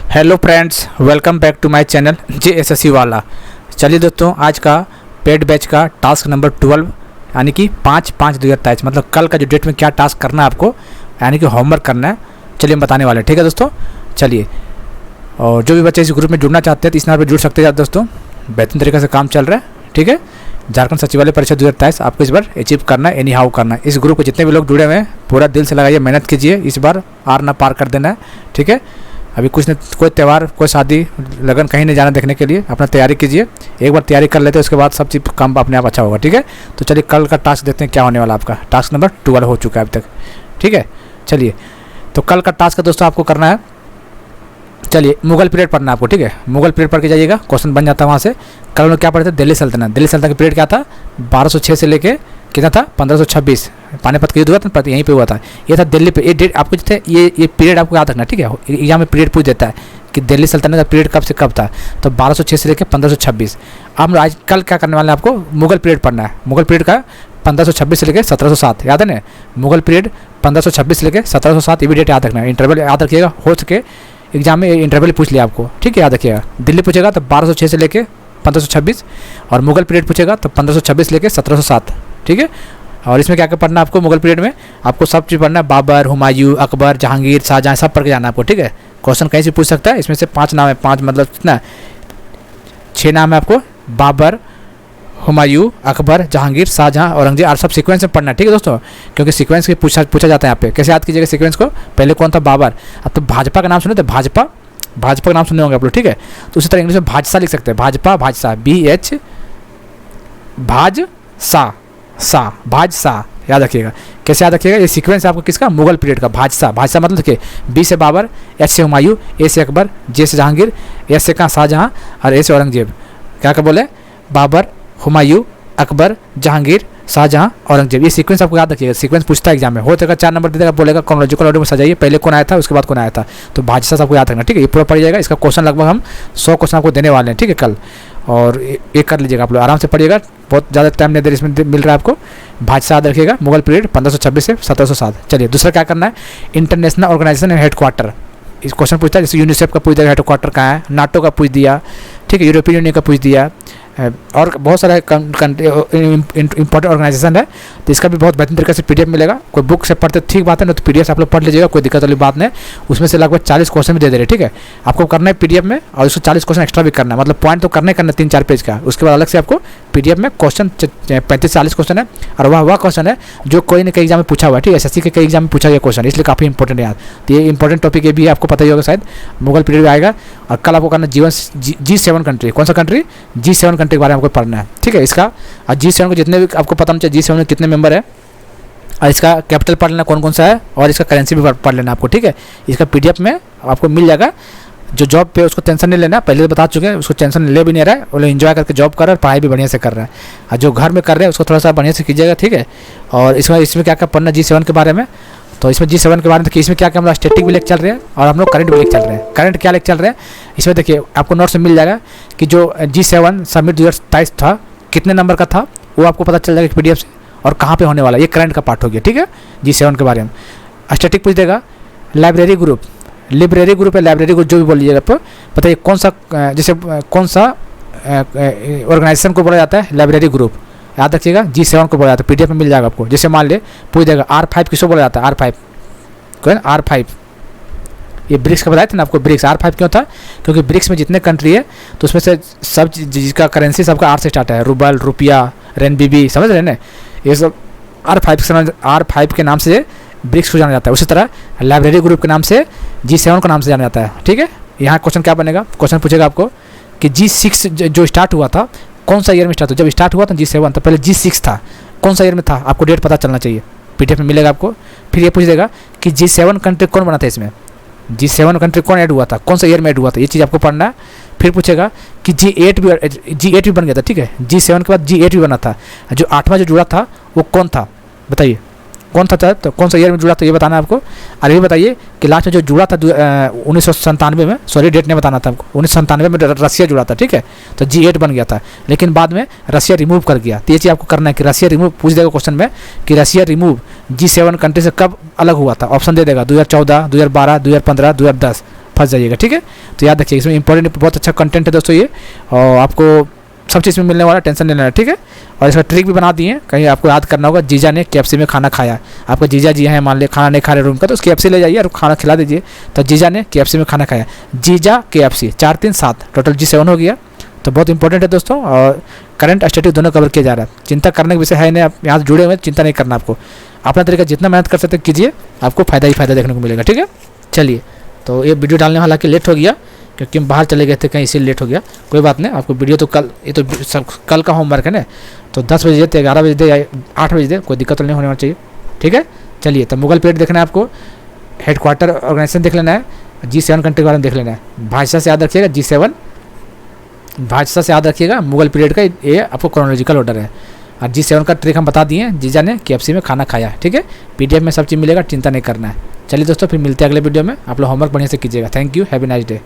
Hello friends, welcome back to my channel JSSC वाला। चलिए दोस्तों, आज का पेड बैच का टास्क नंबर 12 यानी कि 5/5/2023 मतलब कल का जो डेट में क्या टास्क करना है आपको, यानी कि होमवर्क करना है, चलिए हम बताने वाले हैं। ठीक है दोस्तों, चलिए। और जो भी बच्चे इस ग्रुप में जुड़ना चाहते हैं तो इस नंबर पर जुड़ सकते हैं दोस्तों। बेहतरीन तरीके से काम चल रहा है। ठीक है, झारखंड सचिवालय परीक्षा 2023 आपको इस बार अचीव करना है, एनी हाउ करना है। इस ग्रुप को जितने भी लोग जुड़े हुए हैं पूरा दिल से लगाइए, मेहनत कीजिए, इस बार आर ना पार कर देना है। ठीक है, अभी कुछ न कोई त्यौहार, कोई शादी, लगन कहीं नहीं जाना देखने के लिए, अपना तैयारी कीजिए। एक बार तैयारी कर लेते हैं उसके बाद सब चीज़ काम अपने आप अच्छा होगा। ठीक है, तो चलिए कल का टास्क देखते हैं क्या होने वाला। आपका टास्क नंबर 12 हो चुका है अभी तक। ठीक है, चलिए। तो कल का टास्क दोस्तों आपको करना है, चलिए मुगल पीरियड पढ़ना है आपको। ठीक है, मुगल पीरियड पढ़ के जाइएगा, क्वेश्चन बन जाता है वहाँ से। कल हम लोग क्या पढ़े थे? दिल्ली सल्तनत। दिल्ली सल्तनत का पीरियड क्या था? 1206 से लेके कितना था? 1526। पानीपत का युद्ध हुआ था, यहीं पे हुआ था। ये था दिल्ली पे। ये डेट आपको जो थे, ये पीरियड आपको याद रखना। ठीक है, एग्जाम में पीरियड पूछ देता है कि दिल्ली सल्तनत का पीरियड कब से कब था। तो 1206 से लेकर 1526। अब आज कल क्या करने वाले हैं? आपको मुगल पीरियड पढ़ना है। मुगल पीरियड का 1526 से लेकर 1707 याद है ना। मुगल पीरियड 1526 से लेकर 1707, ये भी डेट याद रखना है। इंटरवल याद रखिएगा, हो सके एग्जाम में इंटरवल पूछ लिया आपको। ठीक है, याद रखिएगा। दिल्ली पूछेगा तो 1206 से लेकर 1526, और मुगल पीरियड पूछेगा तो 1526 से लेकर 1707। ठीक है, और इसमें क्या क्या पढ़ना है आपको? मुगल पीरियड में आपको सब चीज़ पढ़ना है। बाबर, हुमायूं, अकबर, जहांगीर, शाहजहां, सब पढ़ के जाना है आपको। ठीक है, क्वेश्चन कहीं से पूछ सकता है। इसमें से 5 नाम है, 5 मतलब कितना? 6 नाम है आपको। बाबर, हुमायूं, अकबर, जहांगीर, शाहजहां, औरंगजेब, और सब सीक्वेंस में पढ़ना है। ठीक है दोस्तों, क्योंकि सीक्वेंस के पूछा जाता है यहाँ पे। कैसे याद कीजिएगा सीक्वेंस को? पहले कौन था? बाबर। अब तो भाजपा का नाम सुने थे, भाजपा का नाम सुने होंगे आप लोग। ठीक है, तो उसी तरह इंग्लिश में भाजसा लिख सकते हैं। भाजपा, भाजसा, BH भाजसा, याद रखिएगा। कैसे याद रखिएगा? ये सीक्वेंस है आपको किसका? मुगल पीरियड का। भाजसा मतलब देखिए, B से बाबर, H से हुमायूं, A से अकबर, J से जहांगीर, S से शाहजहां, और A से औरंगजेब। क्या बोले? बाबर, हुमायूं, अकबर, जहांगीर, शाहजहां, औरंगजेब। ये सीक्वेंस आपको याद रखिएगा। सीक्वेंस पूछता है एग्जाम में, हो सकेगा 4 नंबर दे देगा, बोलेगा क्रोनोलॉजिकल ऑर्डर में सजाइए, पहले कौन आया था उसके बाद कौन आया था। तो भाजसा आपको याद रखना। ठीक है, ये पूरा पढ़ जाएगा। इसका क्वेश्चन लगभग हम 100 क्वेश्चन आपको देने वाले हैं। ठीक है, कल। और एक कर लीजिएगा आप लोग, आराम से पढ़िएगा, बहुत ज़्यादा टाइम नहीं दे इसमें मिल रहा है आपको। भाजसा याद रखिएगा। मुगल पीरियड 1526 से 1707। चलिए दूसरा क्या करना है? International organisation headquarter. इस क्वेश्चन पूछता है, जैसे यूनिसेफ का पूछ दिया हेड क्वार्टर कहाँ है, नाटो का पूछ दिया। ठीक है, यूरोपियन यूनियन का पूछ दिया, और बहुत सारे इंपॉर्टेंट ऑर्गेनाइजेशन है। तो इसका भी बहुत बेहतरीन तरीके से PDF मिलेगा। कोई बुक से पढ़ते ठीक बात है, ना तो PDF आप लोग पढ़ लीजिएगा, कोई दिक्कत वाली बात नहीं। उसमें से लगभग 40 क्वेश्चन भी दे दे रहे। ठीक है, आपको करना है PDF में, और उसको 40 क्वेश्चन एक्स्ट्रा भी करना है। मतलब पॉइंट तो करना 3-4 पेज का। उसके बाद अलग से आपको PDF में क्वेश्चन 35-40 क्वेश्चन है, और वह क्वेश्चन है जो कोई न कई एग्जाम में पूछा हुआ है। ठीक है, SSC के कई एग्जाम में पूछा गया क्वेश्चन, इसलिए काफ़ी इंपॉर्टेंट है यार। तो ये इंपॉर्टेंट टॉपिक ये भी आपको पता ही होगा शायद, मुगल पीरियड में आएगा। और कल आपको करना G7 कंट्री। कौन सा कंट्री? G7 कंट्री के बारे में आपको पढ़ना है। ठीक है, इसका और G7 को जितने भी आपको पता होना चाहिए, G7 में कितने मेंबर है, और इसका कैपिटल पढ़ लेना कौन कौन सा है, और इसका करेंसी भी पढ़ लेना आपको। ठीक है, इसका PDF में आपको मिल जाएगा। जो जॉब पे उसको टेंशन नहीं लेना, पहले तो बता चुके हैं, उसको टेंशन ले भी नहीं रहा है, वो लोग एंजॉय करके जॉब कर रहा है, पढ़ाई भी बढ़िया से कर रहा है। और जो घर में कर रहे हैं उसको थोड़ा सा बढ़िया से कीजिएगा। ठीक है, और इसमें क्या क्या पढ़ना G7 के बारे में? तो इसमें G7 के बारे में देखिए, इसमें क्या क्या हमारा स्टैटिक भी लेक्चर चल रहे हैं, और हम लोग करंट भी लेक्चर चल रहे हैं। करंट क्या लेक्चर चल रहे हैं इसमें देखिए, आपको नोट्स में मिल जाएगा कि जो G7 समिट 2023 था कितने नंबर का था, वो आपको पता चल जाएगा PDF से, और कहाँ पे होने वाला। ये करंट का पार्ट हो गया। ठीक है, G7 के बारे में। स्टैटिक पूछ देगा। लाइब्रेरी ग्रुप है, लाइब्रेरी ग्रुप जो भी बोल लीजिएगा आपको बताइए कौन सा, जैसे कौन सा ऑर्गेनाइजेशन को बोला जाता है? Library group. याद रखिएगा, G7 को बोला जाता है। PDF में मिल जाएगा आपको। जैसे मान ले पूछ देगा R5 किसको बोला जाता है? R5 कौन? R5 ये ब्रिक्स का बताया था ना आपको। ब्रिक्स R5 क्यों था? क्योंकि ब्रिक्स में जितने कंट्री है तो उसमें से सब जिसका करेंसी सबका R से स्टार्ट है। रूबल, रुपया, रेनबीबी, समझ रहे हैं ना? ये सब R5 के नाम से ब्रिक्स को जाना जाता है। उसी तरह लाइब्रेरी ग्रुप के नाम से G7 के नाम से जाना जाता है। ठीक है, यहाँ क्वेश्चन क्या बनेगा? क्वेश्चन पूछेगा आपको कि G6 जो स्टार्ट हुआ था कौन सा ईयर में स्टार्ट हुआ? जब स्टार्ट हुआ था G7 तो पहले G6 था, कौन सा ईयर में था? आपको डेट पता चलना चाहिए, PDF में मिलेगा आपको। फिर ये पूछ देगा कि G7 कंट्री कौन बना था, इसमें G7 कंट्री कौन ऐड हुआ था, कौन सा ईयर में ऐड हुआ था, ये चीज़ आपको पढ़ना है। फिर पूछेगा कि G8 भी बन गया था। ठीक है, G7 के बाद G8 भी बना था। जो 8वां जो जुड़ा था वो कौन था बताइए? कौन था? तो कौन सा ईयर में जुड़ा था ये बताना है आपको। और ये बताइए कि लास्ट में जो जुड़ा था 1997 में, सॉरी डेट नहीं बताना था आपको, 1997 में रसिया जुड़ा था। ठीक है, तो G8 बन गया था, लेकिन बाद में रसिया रिमूव कर गया। तो ये चीज़ आपको करना है कि रसिया रिमूव पूछ देगा क्वेश्चन में कि रसिया रिमूव G7 कंट्री से कब अलग हुआ था। ऑप्शन दे देगा 2014, 2012, 2015, 2010। फंस जाइएगा, ठीक है। तो याद रखिए, इसमें इंपॉर्टेंट बहुत अच्छा कंटेंट है दोस्तों ये, और आपको सब चीज़ में मिलने वाला, टेंशन नहीं लेना, ठीक है। और इसका ट्रिक भी बना दिए, कहीं आपको याद करना होगा, जीजा ने KFC में खाना खाया, आपका जीजा जी हैं, मान लिया खाना नहीं खा रहे रूम का, तो उस KFC ले जाइए और खाना खिला दीजिए। तो जीजा ने KFC में खाना खाया, जीजा KFC 4 3 7 टोटल G7 हो गया। तो बहुत इंपॉर्टेंट है दोस्तों, और करंट स्टैटिक दोनों कवर किया जा रहा है। चिंता करने का विषय है नहीं, आप यहाँ जुड़े हुए, चिंता नहीं करना आपको, अपना तरीका जितना मेहनत कर सकते कीजिए, आपको फ़ायदा ही फ़ायदा देखने को मिलेगा, ठीक है। चलिए, तो ये वीडियो डालने हालांकि लेट हो गया, क्योंकि हम बाहर चले गए थे कहीं, इसीलिए लेट हो गया। कोई बात नहीं, आपको वीडियो तो कल, ये तो सब कल का होमवर्क है ना, तो 10 बजे दे, 11 बजे दे या 8 बजे दे, कोई दिक्कत तो नहीं होने चाहिए, ठीक है। चलिए, तो मुगल पीरियड देखना है आपको, हेडक्वार्टर ऑर्गेनाइजेशन देख लेना है, G7 कंट्री के बारे में देख लेना है, भाषा से याद रखिएगा G7, भाषा से याद रखिएगा, मुगल पीरियड का ये आपको क्रोनोलॉजिकल ऑर्डर है। और G7 का ट्रिक हम बता दिए, जीजा ने KFC में खाना खाया, ठीक है। PDF में सब चीज़ मिलेगा, चिंता नहीं करना है। चलिए दोस्तों, फिर मिलते हैं अगले वीडियो में, आप लोग होमवर्क बढ़िया से कीजिएगा। Thank you, have a nice day.